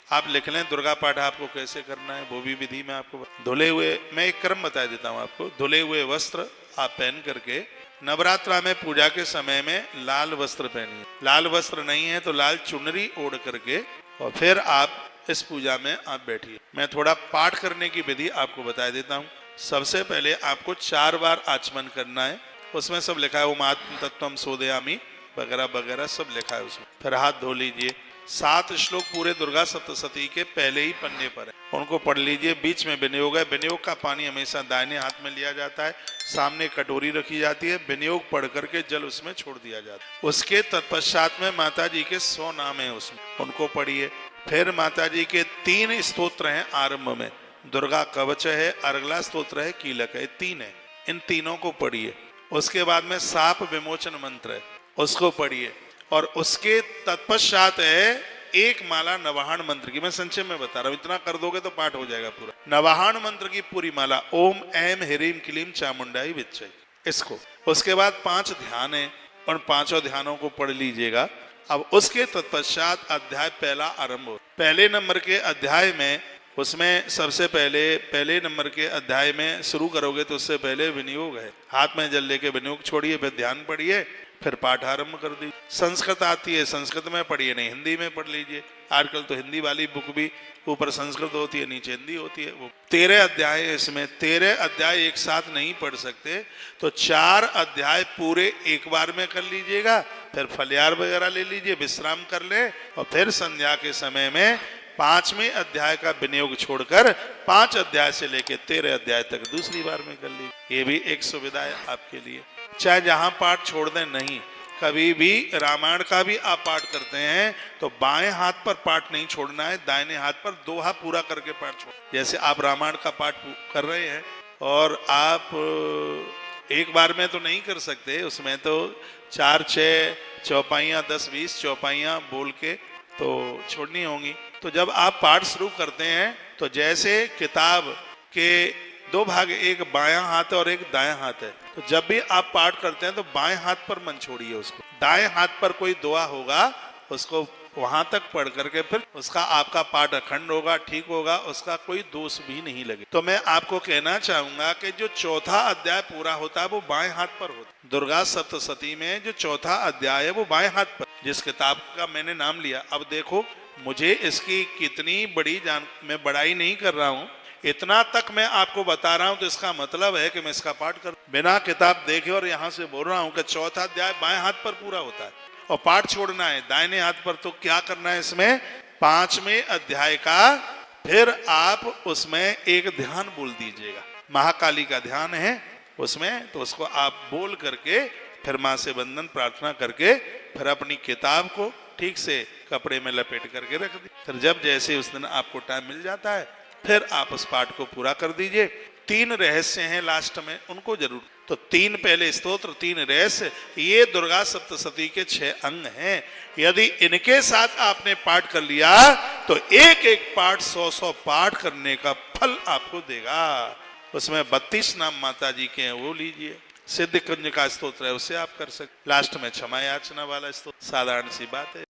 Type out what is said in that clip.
आप लिख लें दुर्गा पाठ आपको कैसे करना है, वो भी विधि में आपको धुले हुए, मैं एक क्रम बता देता हूँ आपको। धुले हुए वस्त्र आप पहन करके नवरात्रा में पूजा के समय में लाल वस्त्र पहनिए। लाल वस्त्र नहीं है तो लाल चुनरी ओढ़ करके और फिर आप इस पूजा में आप बैठिए। मैं थोड़ा पाठ करने की विधि आपको बता देता हूँ। सबसे पहले आपको 4 बार आचमन करना है। उसमें सब लिखा है, ओम आत्म तत्वम सोदयामि वगैरह वगैरह सब लिखा है उसमें। फिर हाथ धो लीजिए। 7 श्लोक पूरे दुर्गा सप्तशती के पहले ही पन्ने पर है, उनको पढ़ लीजिए। बीच में विनियोग है, विनियोग का पानी हमेशा दाहिने हाथ में लिया जाता है, सामने कटोरी रखी जाती है, विनियोग पढ़ करके जल उसमें छोड़ दिया जाता है। उसके तत्पश्चात में माता जी के 100 नाम है उसमें, उनको पढ़िए। फिर माता जी के 3 स्तोत्र हैं आरंभ में, दुर्गा कवच है, अर्गला स्तोत्र है, कीलक है, 3 है, इन तीनों को पढ़िए। उसके बाद में साप विमोचन मंत्र है, उसको पढ़िए। और उसके तत्पश्चात है एक माला नवाहन मंत्र की। मैं संक्षेप में बता रहा हूं, इतना कर दोगे तो पाठ हो जाएगा पूरा। नवाहन मंत्र की पूरी माला, ओम ऐम ह्रीम क्लीम चामुंडाई विच्चय, इसको। उसके बाद 5 ध्यान है, उन 5 ध्यानों को पढ़ लीजिएगा। अब उसके तत्पश्चात अध्याय पहला आरंभ हो। पहले नंबर के अध्याय में, उसमें सबसे पहले नंबर के अध्याय में शुरू करोगे तो उससे पहले विनियोग है। हाथ में जल लेके विनियोग छोड़िए, फिर ध्यान पढ़िए, फिर पाठ आरंभ कर दी। संस्कृत आती है, संस्कृत में पढ़िए, नहीं हिंदी में पढ़ लीजिए। आजकल तो हिंदी वाली बुक भी ऊपर संस्कृत होती है, नीचे हिंदी होती है। वो 13 अध्याय है इसमें, 13 अध्याय एक साथ नहीं पढ़ सकते तो 4 अध्याय पूरे एक बार में कर लीजिएगा। फिर फलियार वगैरह ले लीजिए, विश्राम कर ले, और फिर संध्या के समय में 5वें अध्याय का विनियोग छोड़कर 5 अध्याय से लेकर 13 अध्याय तक दूसरी बार में कर लीजिए। ये भी एक सुविधा है आपके लिए। चाहे जहां पाठ छोड़ दें, नहीं, कभी भी रामायण का भी आप पाठ करते हैं तो बाएं हाथ पर पाठ नहीं छोड़ना है, दाहिने हाथ पर दोहा पूरा करके पाठ छोड़। जैसे आप रामायण का पाठ कर रहे हैं और आप एक बार में तो नहीं कर सकते, उसमें तो 4-6 चौपाइयाँ, 10-20 चौपाइयाँ बोल के तो छोड़नी होंगी। तो जब आप पाठ शुरू करते हैं तो जैसे किताब के 2 भाग, एक बायां हाथ और एक दायां हाथ है, तो जब भी आप पाठ करते हैं तो बाएं हाथ पर मन छोड़िए उसको। दाएं हाथ पर कोई दुआ होगा उसको वहां तक पढ़ करके फिर उसका आपका पाठ अखंड होगा, ठीक होगा, उसका कोई दोष भी नहीं लगे। तो मैं आपको कहना चाहूंगा कि जो 4था अध्याय पूरा होता है वो बाएं हाथ पर होता है। दुर्गा सप्तशती में जो 4था अध्याय है वो बाएं हाथ पर, जिस किताब का मैंने नाम लिया। अब देखो, मुझे इसकी कितनी बड़ी मैं बड़ाई नहीं कर रहा हूँ, इतना तक मैं आपको बता रहा हूं, तो इसका मतलब है कि मैं इसका पाठ कर बिना किताब देखे और यहां से बोल रहा हूं कि 4था अध्याय बाएं हाथ पर पूरा होता है और पाठ छोड़ना है दाहिने हाथ पर। तो क्या करना है इसमें, 5वें अध्याय का फिर आप उसमें एक ध्यान बोल दीजिएगा। महाकाली का ध्यान है उसमें, तो उसको आप बोल करके फिर मां से वंदन प्रार्थना करके फिर अपनी किताब को ठीक से कपड़े में लपेट करके रख दी। फिर जब जैसे उस दिन आपको टाइम मिल जाता है फिर आप उस पाठ को पूरा कर दीजिए। 3 रहस्य हैं लास्ट में, उनको जरूर। तो 3 पहले स्तोत्र, 3 रहस्य, ये दुर्गा सप्तशती के 6 अंग हैं। यदि इनके साथ आपने पाठ कर लिया तो एक एक पाठ 100 पाठ करने का फल आपको देगा। उसमें 32 नाम माता जी के हैं, वो लीजिए। सिद्ध कुंज का स्तोत्र है, उससे आप कर सकते। लास्ट में क्षमा याचना वाला स्तोत्र, साधारण सी बात है।